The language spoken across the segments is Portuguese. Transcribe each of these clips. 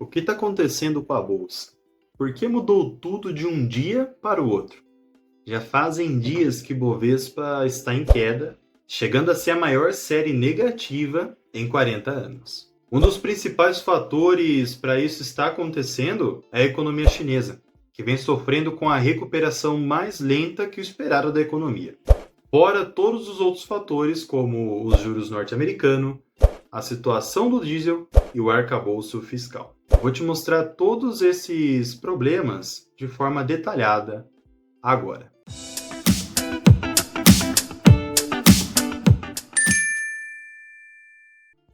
O que está acontecendo com a bolsa? Por que mudou tudo de um dia para o outro? Já fazem dias que Bovespa está em queda, chegando a ser a maior série negativa em 40 anos. Um dos principais fatores para isso estar acontecendo é a economia chinesa, que vem sofrendo com a recuperação mais lenta que o esperado da economia. Fora todos os outros fatores, como os juros norte-americanos, a situação do diesel e o arcabouço fiscal. Vou te mostrar todos esses problemas de forma detalhada agora.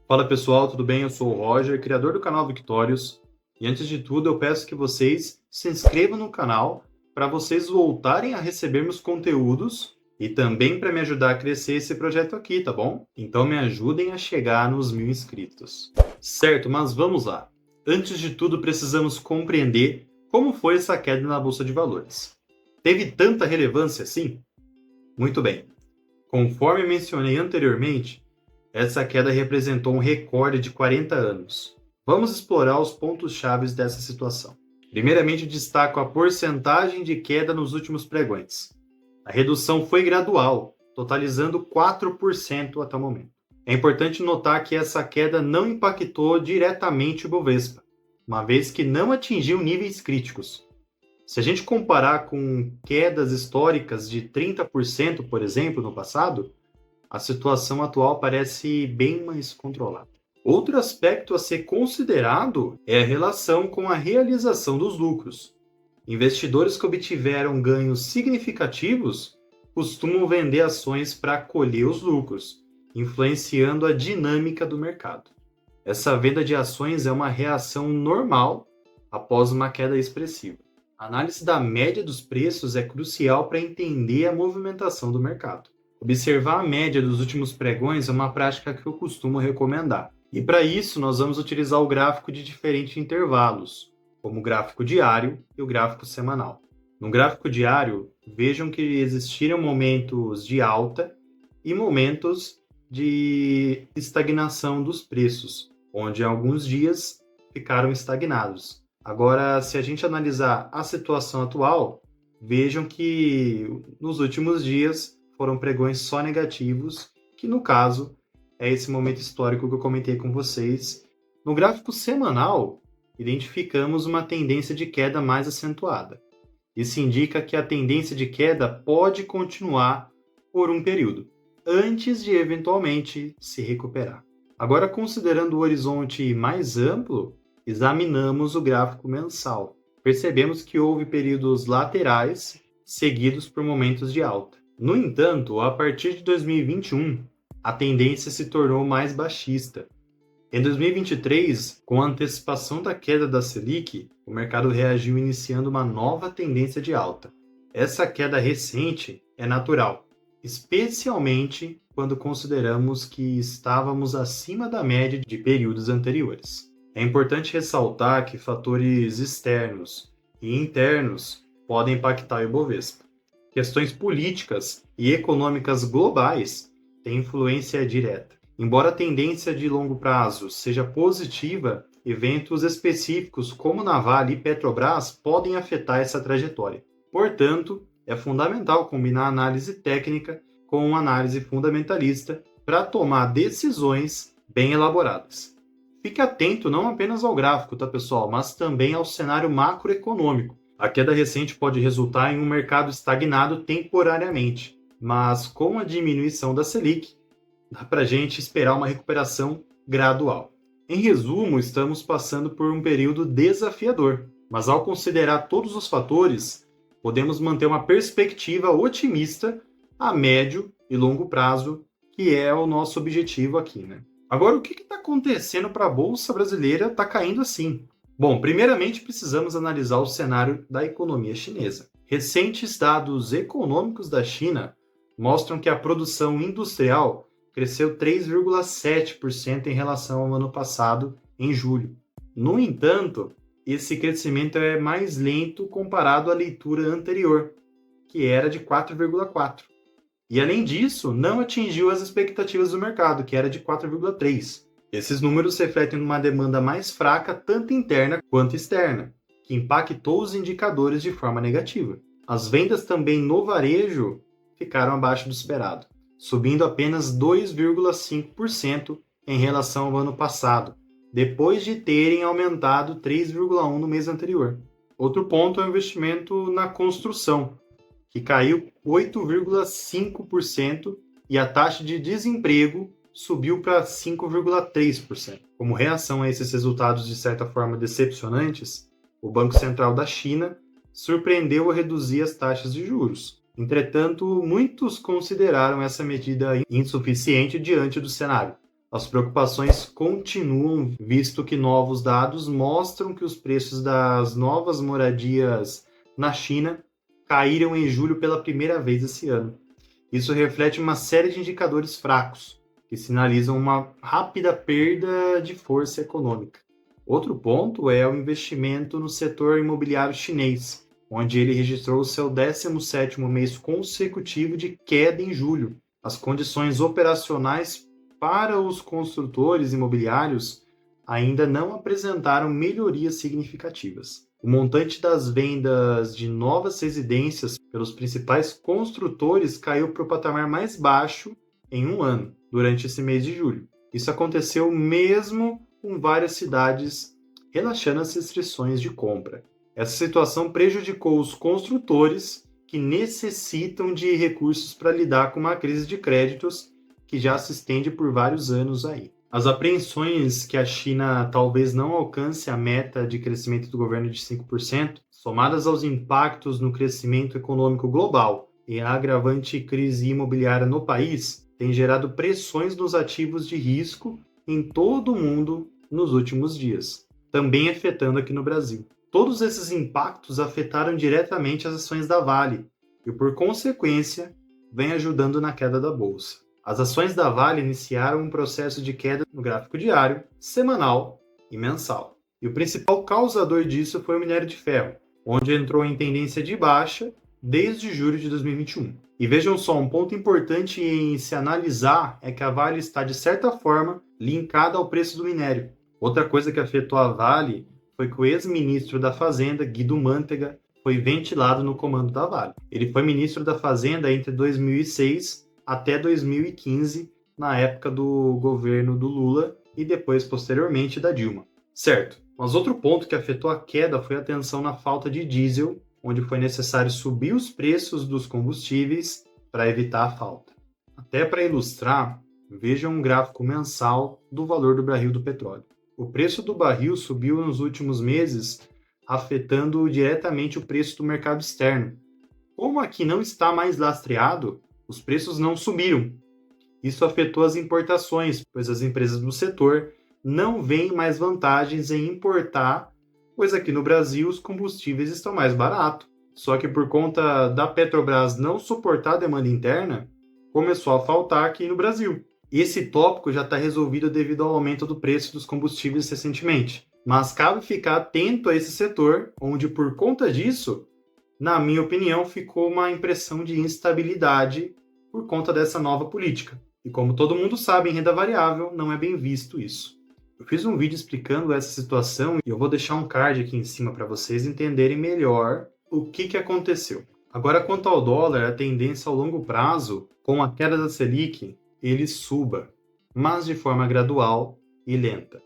Fala pessoal, tudo bem? Eu sou o Roger, criador do canal Victórios. E antes de tudo, eu peço que vocês se inscrevam no canal para vocês voltarem a receber meus conteúdos e também para me ajudar a crescer esse projeto aqui, tá bom? Então me ajudem a chegar nos 1000 inscritos. Certo, mas vamos lá. Antes de tudo, precisamos compreender como foi essa queda na Bolsa de Valores. Teve tanta relevância assim? Muito bem. Conforme mencionei anteriormente, essa queda representou um recorde de 40 anos. Vamos explorar os pontos-chave dessa situação. Primeiramente, destaco a porcentagem de queda nos últimos pregões. A redução foi gradual, totalizando 4% até o momento. É importante notar que essa queda não impactou diretamente o Bovespa, uma vez que não atingiu níveis críticos. Se a gente comparar com quedas históricas de 30%, por exemplo, no passado, a situação atual parece bem mais controlada. Outro aspecto a ser considerado é a relação com a realização dos lucros. Investidores que obtiveram ganhos significativos costumam vender ações para colher os lucros, influenciando a dinâmica do mercado. Essa venda de ações é uma reação normal após uma queda expressiva. A análise da média dos preços é crucial para entender a movimentação do mercado. Observar a média dos últimos pregões é uma prática que eu costumo recomendar. E para isso, nós vamos utilizar o gráfico de diferentes intervalos, como o gráfico diário e o gráfico semanal. No gráfico diário, vejam que existiram momentos de alta e momentos de estagnação dos preços, onde alguns dias ficaram estagnados. Agora, se a gente analisar a situação atual, vejam que nos últimos dias foram pregões só negativos, que no caso é esse momento histórico que eu comentei com vocês. No gráfico semanal, identificamos uma tendência de queda mais acentuada. Isso indica que a tendência de queda pode continuar por um período, antes de eventualmente se recuperar. Agora, considerando o horizonte mais amplo, examinamos o gráfico mensal. Percebemos que houve períodos laterais seguidos por momentos de alta. No entanto, a partir de 2021, a tendência se tornou mais baixista. Em 2023, com a antecipação da queda da Selic, o mercado reagiu iniciando uma nova tendência de alta. Essa queda recente é natural, especialmente quando consideramos que estávamos acima da média de períodos anteriores. É importante ressaltar que fatores externos e internos podem impactar o Ibovespa. Questões políticas e econômicas globais têm influência direta. Embora a tendência de longo prazo seja positiva, eventos específicos como na Vale e Petrobras podem afetar essa trajetória. Portanto, é fundamental combinar análise técnica com uma análise fundamentalista para tomar decisões bem elaboradas. Fique atento não apenas ao gráfico, tá, pessoal, mas também ao cenário macroeconômico. A queda recente pode resultar em um mercado estagnado temporariamente, mas com a diminuição da Selic, dá para a gente esperar uma recuperação gradual. Em resumo, estamos passando por um período desafiador, mas ao considerar todos os fatores, podemos manter uma perspectiva otimista a médio e longo prazo, que é o nosso objetivo aqui, né? Agora, o que está acontecendo para a Bolsa Brasileira estar caindo assim? Bom, primeiramente precisamos analisar o cenário da economia chinesa. Recentes dados econômicos da China mostram que a produção industrial cresceu 3,7% em relação ao ano passado, em julho. No entanto, esse crescimento é mais lento comparado à leitura anterior, que era de 4,4%. E além disso, não atingiu as expectativas do mercado, que era de 4,3%. Esses números refletem uma demanda mais fraca, tanto interna quanto externa, que impactou os indicadores de forma negativa. As vendas também no varejo ficaram abaixo do esperado, subindo apenas 2,5% em relação ao ano passado, depois de terem aumentado 3,1% no mês anterior. Outro ponto é o investimento na construção, que caiu 8,5% e a taxa de desemprego subiu para 5,3%. Como reação a esses resultados de certa forma decepcionantes, o Banco Central da China surpreendeu a reduzir as taxas de juros. Entretanto, muitos consideraram essa medida insuficiente diante do cenário. As preocupações continuam, visto que novos dados mostram que os preços das novas moradias na China caíram em julho pela primeira vez esse ano. Isso reflete uma série de indicadores fracos, que sinalizam uma rápida perda de força econômica. Outro ponto é o investimento no setor imobiliário chinês, onde ele registrou seu 17º mês consecutivo de queda em julho. As condições operacionais para os construtores imobiliários ainda não apresentaram melhorias significativas. O montante das vendas de novas residências pelos principais construtores caiu para o patamar mais baixo em um ano, durante esse mês de julho. Isso aconteceu mesmo com várias cidades relaxando as restrições de compra. Essa situação prejudicou os construtores que necessitam de recursos para lidar com uma crise de créditos que já se estende por vários anos aí. As apreensões que a China talvez não alcance a meta de crescimento do governo de 5%, somadas aos impactos no crescimento econômico global e a agravante crise imobiliária no país, têm gerado pressões nos ativos de risco em todo o mundo nos últimos dias, também afetando aqui no Brasil. Todos esses impactos afetaram diretamente as ações da Vale e, por consequência, vem ajudando na queda da bolsa. As ações da Vale iniciaram um processo de queda no gráfico diário, semanal e mensal. E o principal causador disso foi o minério de ferro, onde entrou em tendência de baixa desde julho de 2021. E vejam só, um ponto importante em se analisar é que a Vale está, de certa forma, linkada ao preço do minério. Outra coisa que afetou a Vale foi que o ex-ministro da Fazenda, Guido Mantega, foi ventilado no comando da Vale. Ele foi ministro da Fazenda entre 2006 até 2015, na época do governo do Lula e depois, posteriormente, da Dilma. Certo, mas outro ponto que afetou a queda foi a tensão na falta de diesel, onde foi necessário subir os preços dos combustíveis para evitar a falta. Até para ilustrar, vejam um gráfico mensal do valor do barril do petróleo. O preço do barril subiu nos últimos meses, afetando diretamente o preço do mercado externo. Como aqui não está mais lastreado, os preços não subiram. Isso afetou as importações, pois as empresas do setor não veem mais vantagens em importar, pois aqui no Brasil os combustíveis estão mais baratos. Só que por conta da Petrobras não suportar a demanda interna, começou a faltar aqui no Brasil. Esse tópico já está resolvido devido ao aumento do preço dos combustíveis recentemente. Mas cabe ficar atento a esse setor, onde por conta disso, na minha opinião, ficou uma impressão de instabilidade por conta dessa nova política. E como todo mundo sabe, em renda variável não é bem visto isso. Eu fiz um vídeo explicando essa situação e eu vou deixar um card aqui em cima para vocês entenderem melhor o que aconteceu. Agora, quanto ao dólar, a tendência ao longo prazo, com a queda da Selic, ele suba, mas de forma gradual e lenta.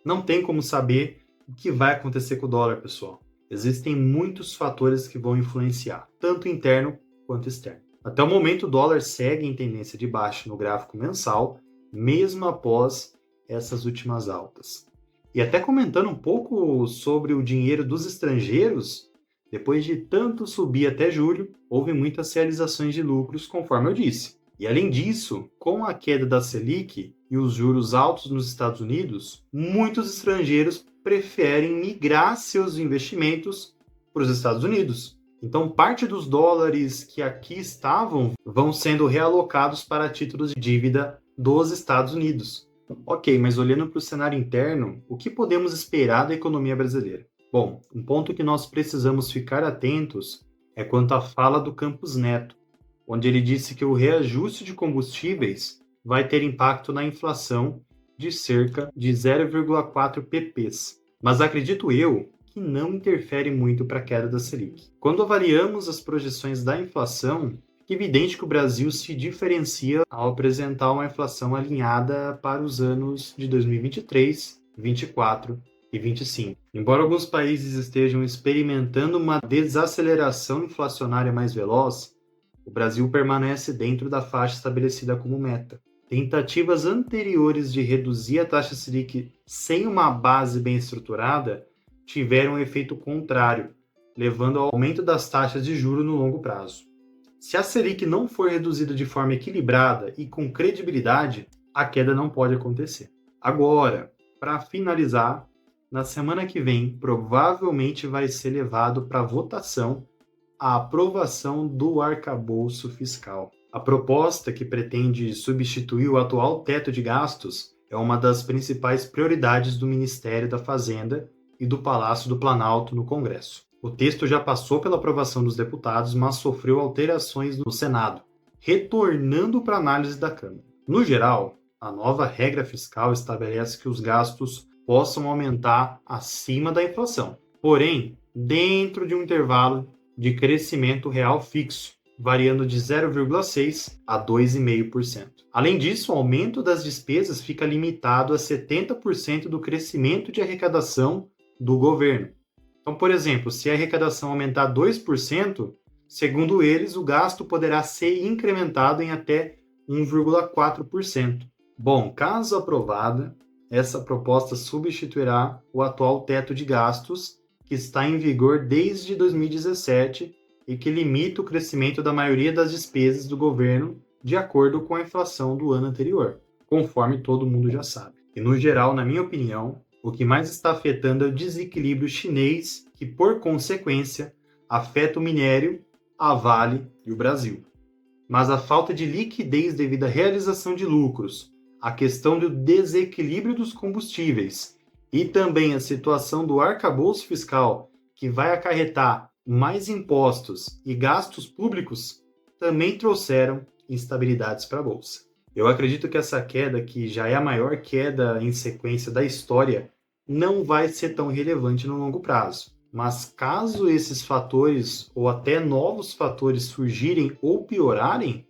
Não tem como saber o que vai acontecer com o dólar, pessoal. Existem muitos fatores que vão influenciar, tanto interno quanto externo. Até o momento, o dólar segue em tendência de baixa no gráfico mensal, mesmo após essas últimas altas. E até comentando um pouco sobre o dinheiro dos estrangeiros, depois de tanto subir até julho, houve muitas realizações de lucros, conforme eu disse. E além disso, com a queda da Selic e os juros altos nos Estados Unidos, muitos estrangeiros preferem migrar seus investimentos para os Estados Unidos. Então, parte dos dólares que aqui estavam vão sendo realocados para títulos de dívida dos Estados Unidos. Ok, mas olhando para o cenário interno, o que podemos esperar da economia brasileira? Bom, um ponto que nós precisamos ficar atentos é quanto à fala do Campos Neto, onde ele disse que o reajuste de combustíveis vai ter impacto na inflação de cerca de 0,4 pps. Mas acredito eu que não interfere muito para a queda da Selic. Quando avaliamos as projeções da inflação, é evidente que o Brasil se diferencia ao apresentar uma inflação alinhada para os anos de 2023, 2024 e 25. Embora alguns países estejam experimentando uma desaceleração inflacionária mais veloz, o Brasil permanece dentro da faixa estabelecida como meta. Tentativas anteriores de reduzir a taxa Selic sem uma base bem estruturada tiveram um efeito contrário, levando ao aumento das taxas de juros no longo prazo. Se a Selic não for reduzida de forma equilibrada e com credibilidade, a queda não pode acontecer. Agora, para finalizar, na semana que vem, provavelmente vai ser levado para votação a aprovação do arcabouço fiscal. A proposta, que pretende substituir o atual teto de gastos, é uma das principais prioridades do Ministério da Fazenda e do Palácio do Planalto no Congresso. O texto já passou pela aprovação dos deputados, mas sofreu alterações no Senado, retornando para análise da Câmara. No geral, a nova regra fiscal estabelece que os gastos possam aumentar acima da inflação, porém, dentro de um intervalo de crescimento real fixo, variando de 0,6% a 2,5%. Além disso, o aumento das despesas fica limitado a 70% do crescimento de arrecadação do governo. Então, por exemplo, se a arrecadação aumentar 2%, segundo eles, o gasto poderá ser incrementado em até 1,4%. Bom, caso aprovada, essa proposta substituirá o atual teto de gastos, que está em vigor desde 2017 e que limita o crescimento da maioria das despesas do governo de acordo com a inflação do ano anterior, conforme todo mundo já sabe. E no geral, na minha opinião, o que mais está afetando é o desequilíbrio chinês, que por consequência afeta o minério, a Vale e o Brasil. Mas a falta de liquidez devido à realização de lucros, a questão do desequilíbrio dos combustíveis e também a situação do arcabouço fiscal, que vai acarretar mais impostos e gastos públicos, também trouxeram instabilidades para a Bolsa. Eu acredito que essa queda, que já é a maior queda em sequência da história, não vai ser tão relevante no longo prazo. Mas caso esses fatores ou até novos fatores surgirem ou piorarem,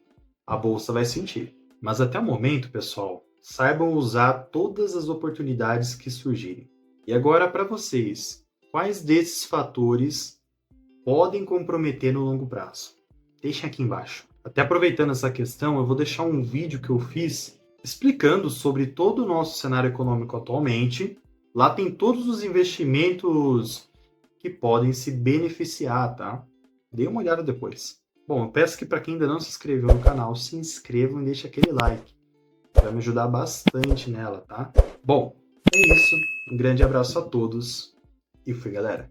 a Bolsa vai sentir. Mas até o momento, pessoal, saibam usar todas as oportunidades que surgirem. E agora, para vocês, quais desses fatores podem comprometer no longo prazo? Deixem aqui embaixo. Até aproveitando essa questão, eu vou deixar um vídeo que eu fiz explicando sobre todo o nosso cenário econômico atualmente. Lá tem todos os investimentos que podem se beneficiar, tá? Dê uma olhada depois. Bom, eu peço que para quem ainda não se inscreveu no canal, se inscrevam e deixe aquele like. Vai me ajudar bastante nela, tá? Bom, é isso. Um grande abraço a todos e fui, galera.